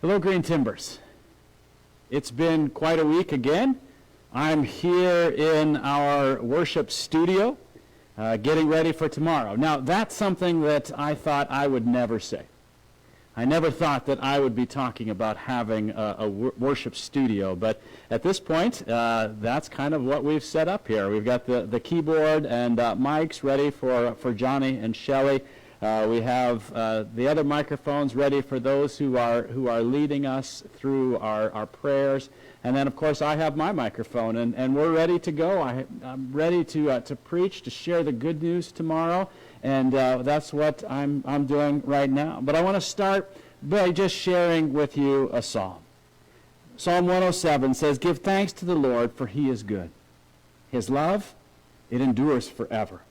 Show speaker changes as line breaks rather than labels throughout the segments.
Hello, Green Timbers. It's been quite a week again. I'm here in our worship studio, getting ready for tomorrow. Now, that's something that I thought I would never say. I never thought that I would be talking about having a worship studio, but at this point, that's kind of what we've set up here. We've got the keyboard and mics ready for Johnny and Shelley. We have the other microphones ready for those who are leading us through our prayers. And then, of course, I have my microphone, and we're ready to go. I'm ready to preach, to share the good news tomorrow, and that's what I'm doing right now. But I want to start by just sharing with you a psalm. Psalm 107 says, "Give thanks to the Lord, for he is good. His love, it endures forever.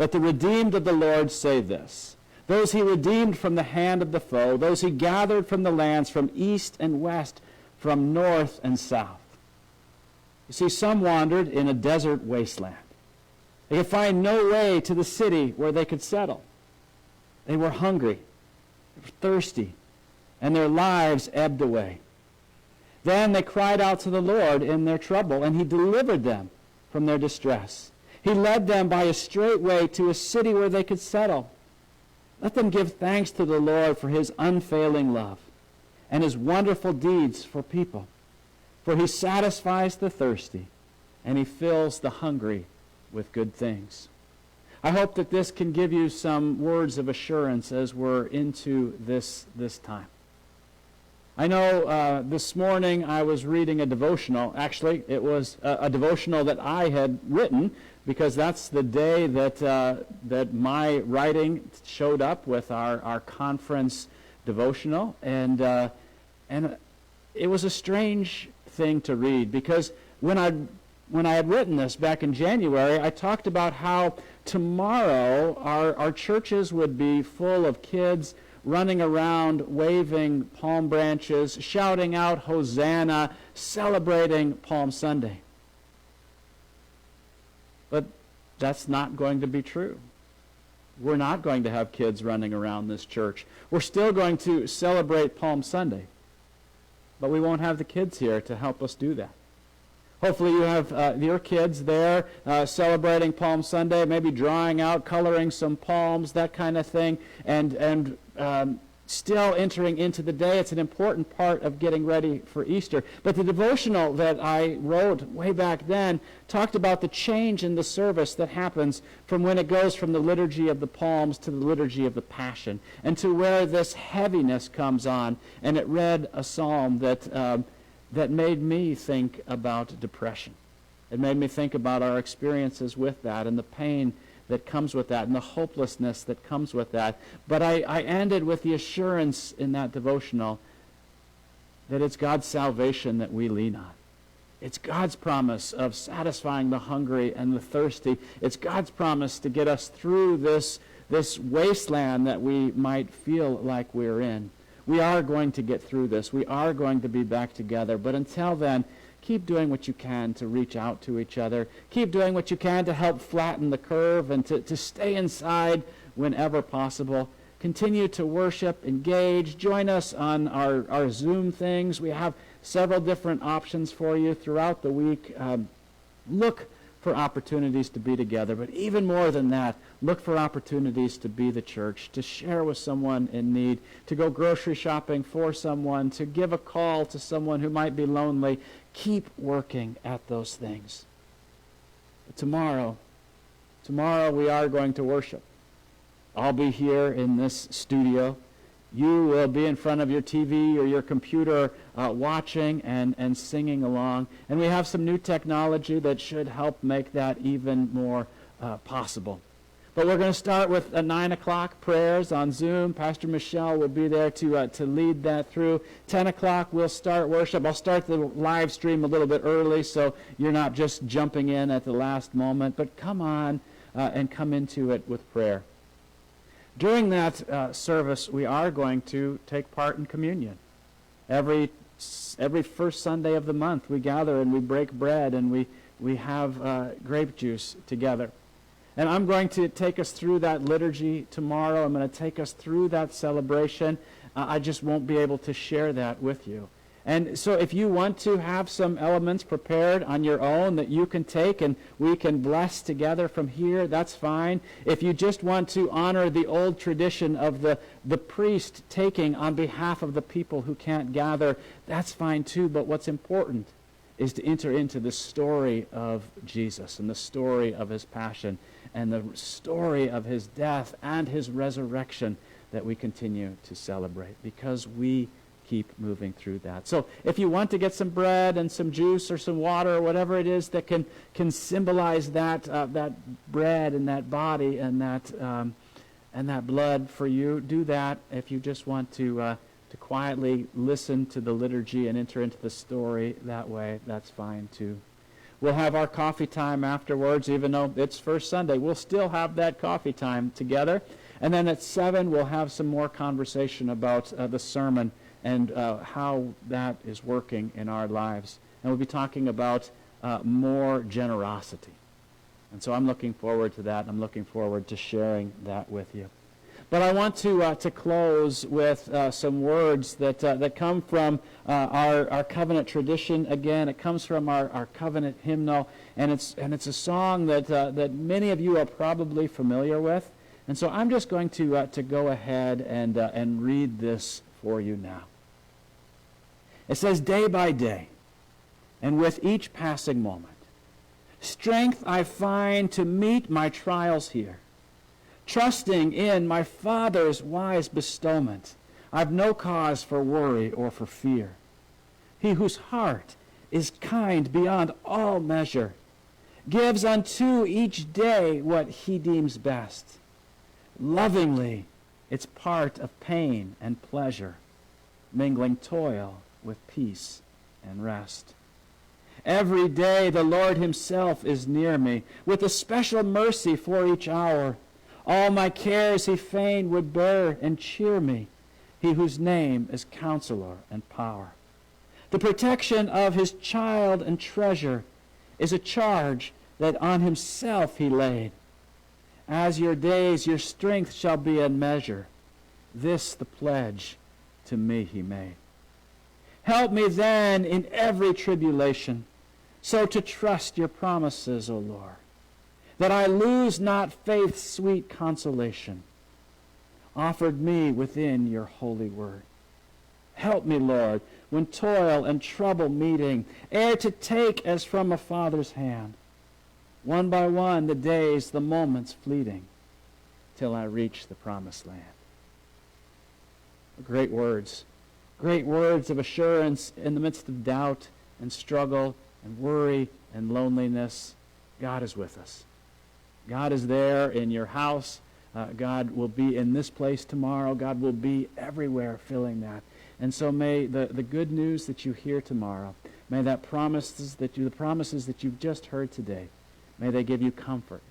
Let the redeemed of the Lord say this, those he redeemed from the hand of the foe, those he gathered from the lands, from east and west, from north and south." You see, some wandered in a desert wasteland. They could find no way to the city where they could settle. They were hungry, they were thirsty, and their lives ebbed away. Then they cried out to the Lord in their trouble, and he delivered them from their distress. He led them by a straight way to a city where they could settle. Let them give thanks to the Lord for his unfailing love and his wonderful deeds for people. For he satisfies the thirsty, and he fills the hungry with good things. I hope that this can give you some words of assurance as we're into this time. I know this morning I was reading a devotional. Actually, it was a devotional that I had written, because that's the day that my writing showed up with our conference devotional. And it was a strange thing to read, because when I had written this back in January, I talked about how tomorrow our churches would be full of kids running around, waving palm branches, shouting out Hosanna, celebrating Palm Sunday. But that's not going to be true. We're not going to have kids running around this church. We're still going to celebrate Palm Sunday. But we won't have the kids here to help us do that. Hopefully you have your kids there celebrating Palm Sunday, maybe drawing out, coloring some palms, that kind of thing, and still entering into the day. It's an important part of getting ready for Easter. But the devotional that I wrote way back then talked about the change in the service that happens from when it goes from the liturgy of the Palms to the liturgy of the Passion, and to where this heaviness comes on. And it read a psalm that made me think about depression. It made me think about our experiences with that, and the pain that comes with that, and the hopelessness that comes with that. But I ended with the assurance in that devotional that it's God's salvation that we lean on. It's God's promise of satisfying the hungry and the thirsty. It's God's promise to get us through this wasteland that we might feel like we're in. We are going to get through this. We are going to be back together. But until then, keep doing what you can to reach out to each other. Keep doing what you can to help flatten the curve and to stay inside whenever possible. Continue to worship, engage. Join us on our Zoom things. We have several different options for you throughout the week. Look for opportunities to be together. But even more than that, look for opportunities to be the church, to share with someone in need, to go grocery shopping for someone, to give a call to someone who might be lonely. Keep working at those things. But tomorrow we are going to worship. I'll be here in this studio. You will be in front of your TV or your computer watching and singing along. And we have some new technology that should help make that even more possible. But we're going to start with 9 o'clock prayers on Zoom. Pastor Michelle will be there to lead that through. 10 o'clock we'll start worship. I'll start the live stream a little bit early so you're not just jumping in at the last moment. But come on and come into it with prayer. During that service, we are going to take part in communion. Every first Sunday of the month, we gather and we break bread and we have grape juice together. And I'm going to take us through that liturgy tomorrow. I'm going to take us through that celebration. I just won't be able to share that with you. And so if you want to have some elements prepared on your own that you can take and we can bless together from here, that's fine. If you just want to honor the old tradition of the priest taking on behalf of the people who can't gather, that's fine too. But what's important is to enter into the story of Jesus and the story of his passion and the story of his death and his resurrection that we continue to celebrate, because we keep moving through that. So if you want to get some bread and some juice or some water or whatever it is that can symbolize that that bread and that body and that blood for you, do that. If you just want to quietly listen to the liturgy and enter into the story that way, that's fine too. We'll have our coffee time afterwards, even though it's First Sunday. We'll still have that coffee time together. And then at 7, we'll have some more conversation about the sermon and how that is working in our lives. And we'll be talking about more generosity. And so I'm looking forward to that. I'm looking forward to sharing that with you. But I want to close with some words that come from our covenant tradition. Again, it comes from our covenant hymnal, and it's a song that many of you are probably familiar with. And so I'm just going to go ahead and read this for you now. It says, "Day by day, and with each passing moment, strength I find to meet my trials here. Trusting in my Father's wise bestowment, I've no cause for worry or for fear. He whose heart is kind beyond all measure gives unto each day what he deems best. Lovingly, it's part of pain and pleasure, mingling toil with peace and rest. Every day the Lord himself is near me, with a special mercy for each hour. All my cares he fain would bear and cheer me, he whose name is Counselor and Power. The protection of his child and treasure is a charge that on himself he laid. As your days, your strength shall be in measure. This the pledge to me he made. Help me then in every tribulation, so to trust your promises, O Lord, that I lose not faith's sweet consolation, offered me within your holy word. Help me, Lord, when toil and trouble meeting, ere to take as from a father's hand, one by one the days, the moments fleeting, till I reach the promised land. Great words of assurance in the midst of doubt and struggle and worry and loneliness. God is with us. God is there in your house. God will be in this place tomorrow. God will be everywhere filling that. And so may the good news that you hear tomorrow, may the promises that you've just heard today, may they give you comfort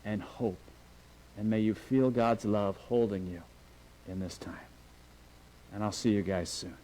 and hope. And may you feel God's love holding you in this time. And I'll see you guys soon.